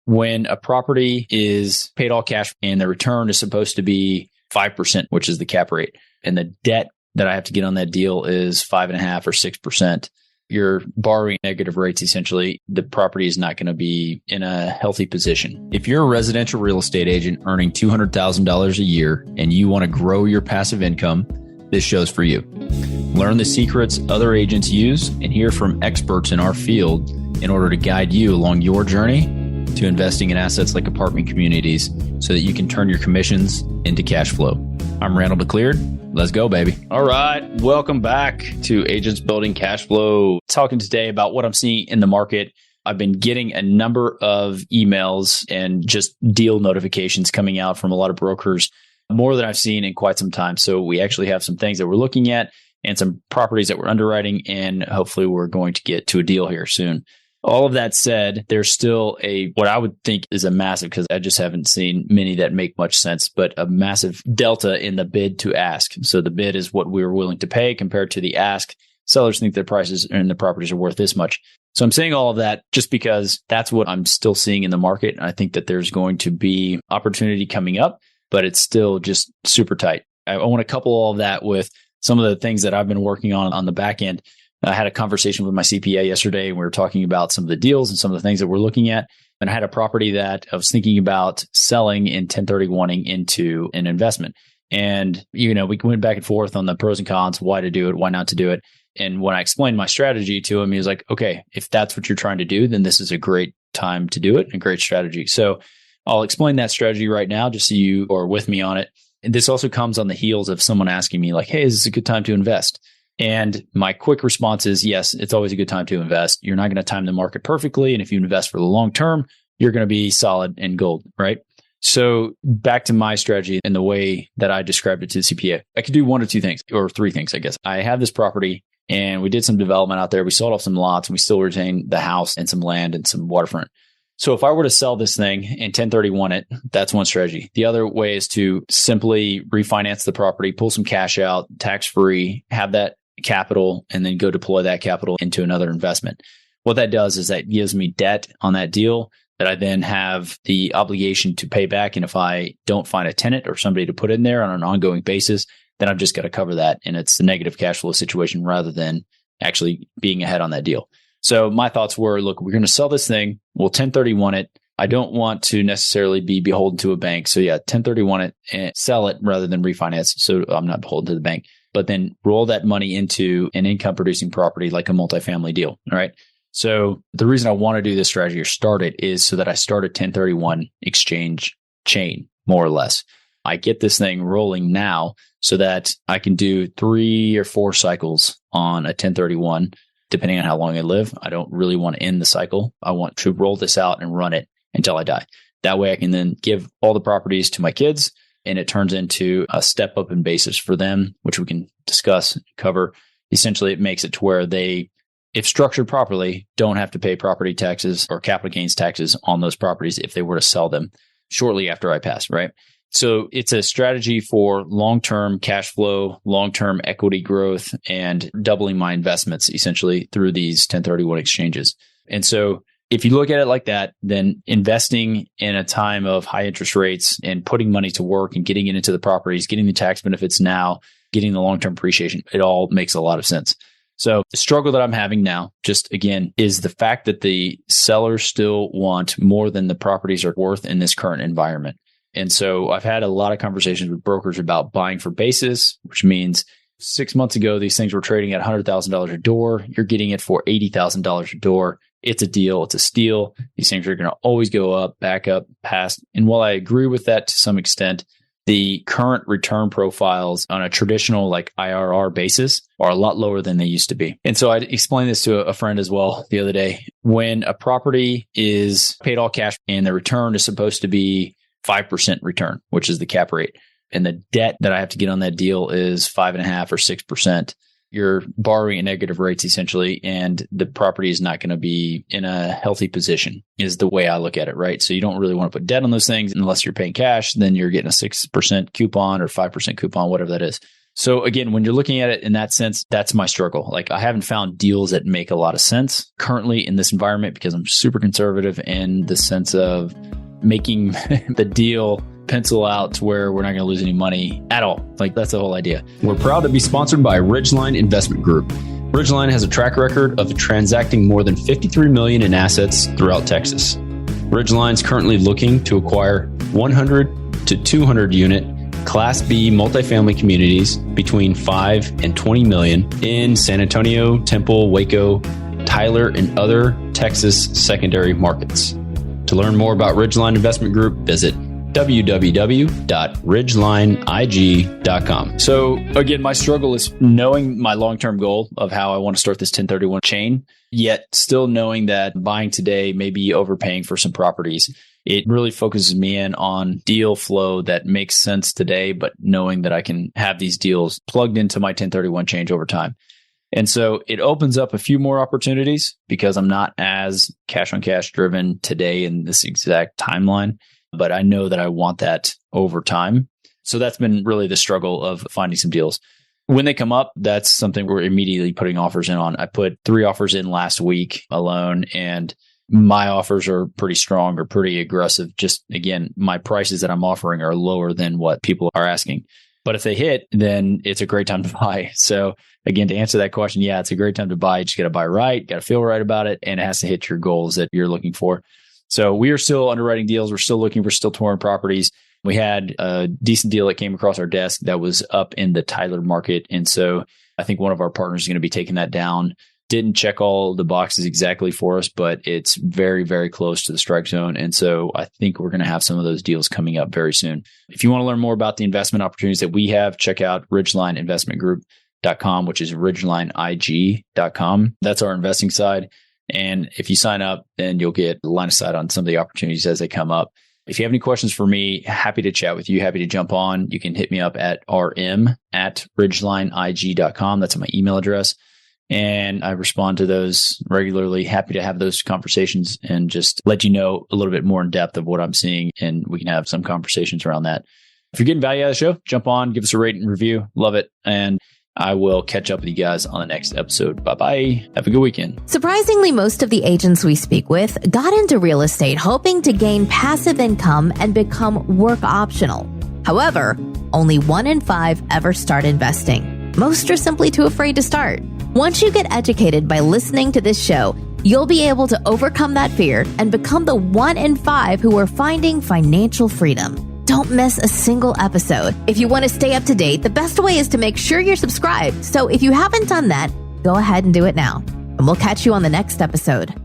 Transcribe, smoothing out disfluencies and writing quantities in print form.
When a property is paid all cash and the return is supposed to be 5%, which is the cap rate, and the debt that I have to get on that deal is 5.5 or 6%, you're borrowing negative rates. Essentially, the property is not going to be in a healthy position. If you're a residential real estate agent earning $200,000 a year and you want to grow your passive income, this show's for you. Learn the secrets other agents use and hear from experts in our field in order to guide you along your journey to investing in assets like apartment communities so that you can turn your commissions into cash flow. I'm Randall DeCleared. Let's go, baby. All right. Welcome back to Agents Building Cash Flow. Talking today about what I'm seeing in the market. I've been getting a number of emails and just deal notifications coming out from a lot of brokers, more than I've seen in quite some time. So we actually have some things that we're looking at and some properties that we're underwriting, and hopefully we're going to get to a deal here soon. All of that said, there's still what I would think is a massive, because I just haven't seen many that make much sense, but a massive delta in the bid to ask. So the bid is what we're willing to pay compared to the ask. Sellers think their prices and the properties are worth this much. So I'm saying all of that just because that's what I'm still seeing in the market. I think that there's going to be opportunity coming up, but it's still just super tight. I want to couple all of that with some of the things that I've been working on the back end. I had a conversation with my CPA yesterday, and we were talking about some of the deals and some of the things that we're looking at. And I had a property that I was thinking about selling in 1031ing into an investment. And, we went back and forth on the pros and cons, why to do it, why not to do it. And when I explained my strategy to him, he was like, okay, if that's what you're trying to do, then this is a great time to do it, a great strategy. So I'll explain that strategy right now, just so you are with me on it. And this also comes on the heels of someone asking me like, hey, is this a good time to invest? And my quick response is, yes, it's always a good time to invest. You're not going to time the market perfectly. And if you invest for the long term, you're going to be solid and gold, right? So back to my strategy and the way that I described it to the CPA, I could do one or two things, or three things, I guess. I have this property and we did some development out there. We sold off some lots and we still retain the house and some land and some waterfront. So if I were to sell this thing and 1031 it, that's one strategy. The other way is to simply refinance the property, pull some cash out, tax-free, have that capital, and then go deploy that capital into another investment. What that does is that gives me debt on that deal that I then have the obligation to pay back. And if I don't find a tenant or somebody to put in there on an ongoing basis, then I've just got to cover that. And it's a negative cash flow situation rather than actually being ahead on that deal. So my thoughts were, look, we're going to sell this thing. We'll 1031 it. I don't want to necessarily be beholden to a bank. So 1031 it and sell it rather than refinance. So I'm not beholden to the bank, but then roll that money into an income producing property like a multifamily deal. All right. So the reason I want to do this strategy or start it is so that I start a 1031 exchange chain, more or less. I get this thing rolling now so that I can do 3 or 4 cycles on a 1031, depending on how long I live. I don't really want to end the cycle. I want to roll this out and run it until I die. That way I can then give all the properties to my kids, and it turns into a step up in basis for them, which we can discuss, cover. Essentially, it makes it to where they, if structured properly, don't have to pay property taxes or capital gains taxes on those properties if they were to sell them shortly after I pass, right? So it's a strategy for long-term cash flow, long-term equity growth, and doubling my investments essentially through these 1031 exchanges. And so if you look at it like that, then investing in a time of high interest rates and putting money to work and getting it into the properties, getting the tax benefits now, getting the long-term appreciation, it all makes a lot of sense. So the struggle that I'm having now, just again, is the fact that the sellers still want more than the properties are worth in this current environment. And so I've had a lot of conversations with brokers about buying for basis, which means 6 months ago, these things were trading at $100,000 a door. You're getting it for $80,000 a door. It's a deal. It's a steal. These things are going to always go up, back up, past. And while I agree with that to some extent, the current return profiles on a traditional like IRR basis are a lot lower than they used to be. And so I explained this to a friend as well the other day. When a property is paid all cash and the return is supposed to be 5% return, which is the cap rate, and the debt that I have to get on that deal is 5.5 or 6%, you're borrowing at negative rates essentially, and the property is not going to be in a healthy position is the way I look at it, right? So you don't really want to put debt on those things unless you're paying cash. Then you're getting a 6% coupon or 5% coupon, whatever that is. So again, when you're looking at it in that sense, that's my struggle. Like I haven't found deals that make a lot of sense currently in this environment because I'm super conservative in the sense of making the deal pencil out to where we're not going to lose any money at all. Like that's the whole idea. We're proud to be sponsored by Ridgeline Investment Group. Ridgeline has a track record of transacting more than $53 million in assets throughout Texas. Ridgeline is currently looking to acquire 100 to 200 unit Class B multifamily communities between 5 and 20 million in San Antonio, Temple, Waco, Tyler, and other Texas secondary markets. To learn more about Ridgeline Investment Group, visit www.ridgelineig.com. So again, my struggle is knowing my long-term goal of how I want to start this 1031 chain, yet still knowing that buying today may be overpaying for some properties. It really focuses me in on deal flow that makes sense today, but knowing that I can have these deals plugged into my 1031 change over time. And so it opens up a few more opportunities because I'm not as cash on cash driven today in this exact timeline, but I know that I want that over time. So that's been really the struggle of finding some deals. When they come up, that's something we're immediately putting offers in on. I put 3 offers in last week alone, and my offers are pretty strong or pretty aggressive. Just again, my prices that I'm offering are lower than what people are asking. But if they hit, then it's a great time to buy. So again, to answer that question, yeah, it's a great time to buy. You just got to buy right, got to feel right about it, and it has to hit your goals that you're looking for. So we are still underwriting deals. We're still looking for still touring properties. We had a decent deal that came across our desk that was up in the Tyler market. And so I think one of our partners is going to be taking that down. Didn't check all the boxes exactly for us, but it's very, very close to the strike zone. And so I think we're going to have some of those deals coming up very soon. If you want to learn more about the investment opportunities that we have, check out ridgelineinvestmentgroup.com, which is ridgelineig.com. That's our investing side. And if you sign up, then you'll get a line of sight on some of the opportunities as they come up. If you have any questions for me, happy to chat with you, happy to jump on. You can hit me up at rm@ridgelineig.com. That's my email address. And I respond to those regularly. Happy to have those conversations and just let you know a little bit more in depth of what I'm seeing. And we can have some conversations around that. If you're getting value out of the show, jump on, give us a rate and review. Love it. And I will catch up with you guys on the next episode. Bye-bye. Have a good weekend. Surprisingly, most of the agents we speak with got into real estate hoping to gain passive income and become work optional. However, only 1 in 5 ever start investing. Most are simply too afraid to start. Once you get educated by listening to this show, you'll be able to overcome that fear and become the 1 in 5 who are finding financial freedom. Don't miss a single episode. If you want to stay up to date, the best way is to make sure you're subscribed. So if you haven't done that, go ahead and do it now. And we'll catch you on the next episode.